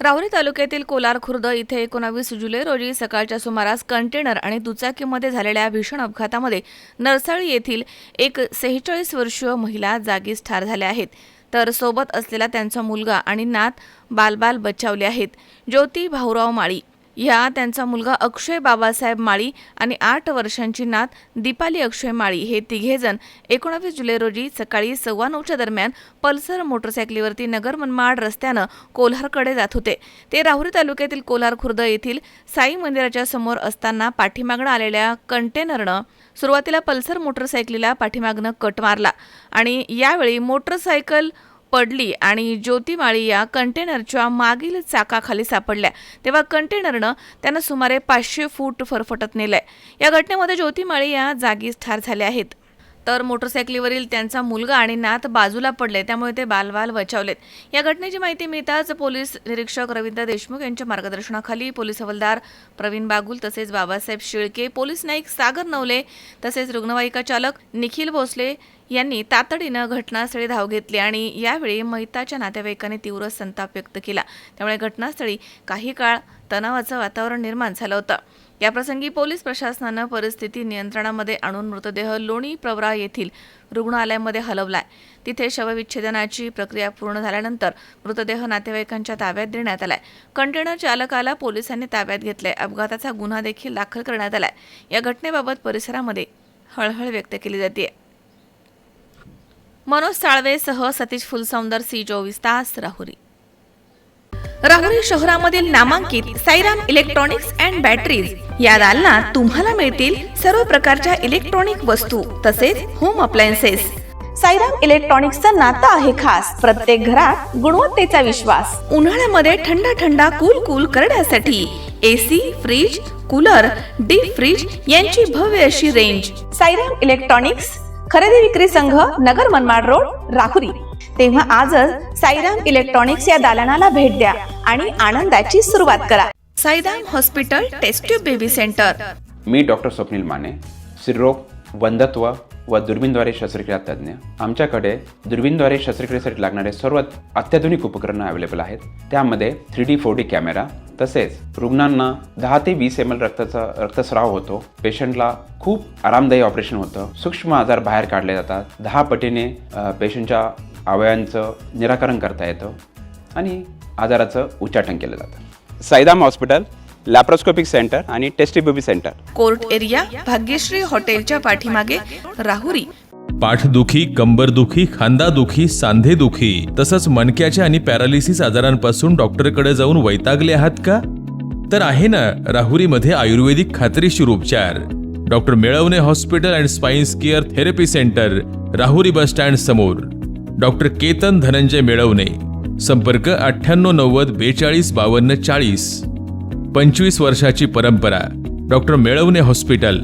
राहुरी तालुक्यातील कोलार खुर्द इथे 19 जुलै रोजी सकाळच्या सुमारास कंटेनर आणि दुचाकीमध्ये झालेल्या भीषण अपघातामध्ये नरसाळी येथील एक 46 वर्षीय महिला जागीच ठार झाल्या आहेत, तर सोबत असलेला त्यांचा मुलगा आणि नात बालबाल बचावले आहेत. ज्योती भाऊराव माळी या त्यांचा मुलगा अक्षय बाबासाहेब माळी आणि 8 वर्षांची नात दीपाली अक्षय माळी हे तिघेजण 19 जुलै रोजी सकाळी 9:15 दरम्यान पल्सर मोटरसायकलीवरती नगर मनमाड रस्त्यानं कोल्हारकडे जात होते. ते राहुरी तालुक्यातील कोलार खुर्द येथील साई मंदिराच्या समोर असताना पाठीमागणं आलेल्या कंटेनरनं सुरुवातीला पल्सर मोटरसायकलीला पाठीमागनं कट मारला आणि यावेळी मोटरसायकल पडली आणि ज्योती माळी या कंटेनरच्या मागील चाकाखाली सापडल्या. तेव्हा कंटेनरनं त्यांना सुमारे 500 फूट फरफटत नेलंय. या घटनेमध्ये ज्योती माळी या जागीच ठार झाल्या आहेत, तर मोटरसायकलीवरील त्यांचा मुलगा आणि नात बाजूला पडले, त्यामुळे ते बालबाल बचावलेत. या घटनेची माहिती मिळताच पोलीस निरीक्षक रवींद्र देशमुख यांच्या मार्गदर्शनाखाली पोलीस हवालदार प्रवीण बागुल तसेच बाबासाहेब शेळके, पोलीस नाईक सागर नवले तसेच रुग्णवाहिका चालक निखिल भोसले यांनी तातडीनं घटनास्थळी धाव घेतली आणि यावेळी मयताच्या नातेवाईकांनी तीव्र संताप व्यक्त केला. त्यामुळे घटनास्थळी काही काळ तणावाचं वातावरण निर्माण झालं होतं. याप्रसंगी पोलीस प्रशासनानं परिस्थिती नियंत्रणामध्ये आणून मृतदेह लोणी प्रवरा येथील रुग्णालयामध्ये हलवलाय. तिथे शवविच्छेदनाची प्रक्रिया पूर्ण झाल्यानंतर मृतदेह नातेवाईकांच्या ताब्यात देण्यात आलाय. कंटेनर चालकाला पोलिसांनी ताब्यात घेतलंय. अपघाताचा गुन्हा देखील दाखल करण्यात आलाय. या घटनेबाबत परिसरामध्ये हळहळ व्यक्त केली जाते. मनोज साळवेसह सतीश फुलसौंदर, C24 तास, राहुरी. राहुरी शहरामधील नामांकित साईराम इलेक्ट्रॉनिक्स अँड बॅटरीज या दालनात तुम्हाला मिळतील सर्व प्रकारच्या इलेक्ट्रॉनिक वस्तू तसेच होम अप्लायन्सेस. साईराम इलेक्ट्रॉनिक्सचं नातं आहे खास. प्रत्येक घरात गुणवत्तेचा विश्वास. उन्हाळ्यामध्ये थंड कूल करण्यासाठी AC, fridge, cooler, deep freeze यांची भव्य अशी रेंज. साईराम इलेक्ट्रॉनिक्स खरेदी विक्री संघ, नगर मनमाड रोड, राहुरी. तेव्हा आजच साईराम इलेक्ट्रॉनिक्स या दालनाला भेट द्या आणि आनंदाची सुरुवात करा. Sairam hospital test tube baby centre. मी डॉक्टर स्वप्नील माने, स्त्रीरोग, वंध्यत्व व दुर्बीणद्वारे शस्त्रक्रिया तज्ज्ञ. आमच्याकडे दुर्बीणद्वारे शस्त्रक्रियेसाठी लागणारे सर्व अत्याधुनिक उपकरणं अवेलेबल आहेत. त्यामध्ये 3D 4D कॅमेरा, तसेच रुग्णांना 10 ते 20 ml रक्तस्राव होतो. पेशंटला खूप आरामदायी ऑपरेशन होतं. सूक्ष्म आजार बाहेर काढले जातात. 10 पटीने पेशंटच्या अवयवांचं निराकरण करता येतं आणि आजाराचं उच्चाटन केलं जातं. साईराम हॉस्पिटल, लॅप्रोस्कोपिक सेंटर आणि test baby centre, court area, Bhagyashree हॉटेलच्या पाठीमागे, राहुरी. पाठदुखी, कंबरदुखी, खांदादुखी, सांधेदुखी तसंच मणक्याच्या आणि पॅरालिसिस आजारांपासून डॉक्टरकडे जाऊन वैतागले आहात का? तर आहे ना राहुरीमध्ये आयुर्वेदिक खात्रीशीर उपचार. Doctor Melavane hospital and spines care therapy centre, Rahuri bus stand समोर. डॉक्टर केतन धनंजय मेळवणे. संपर्क 9890 42 52 40. 25 वर्षाची परंपरा. Doctor Melavane hospital.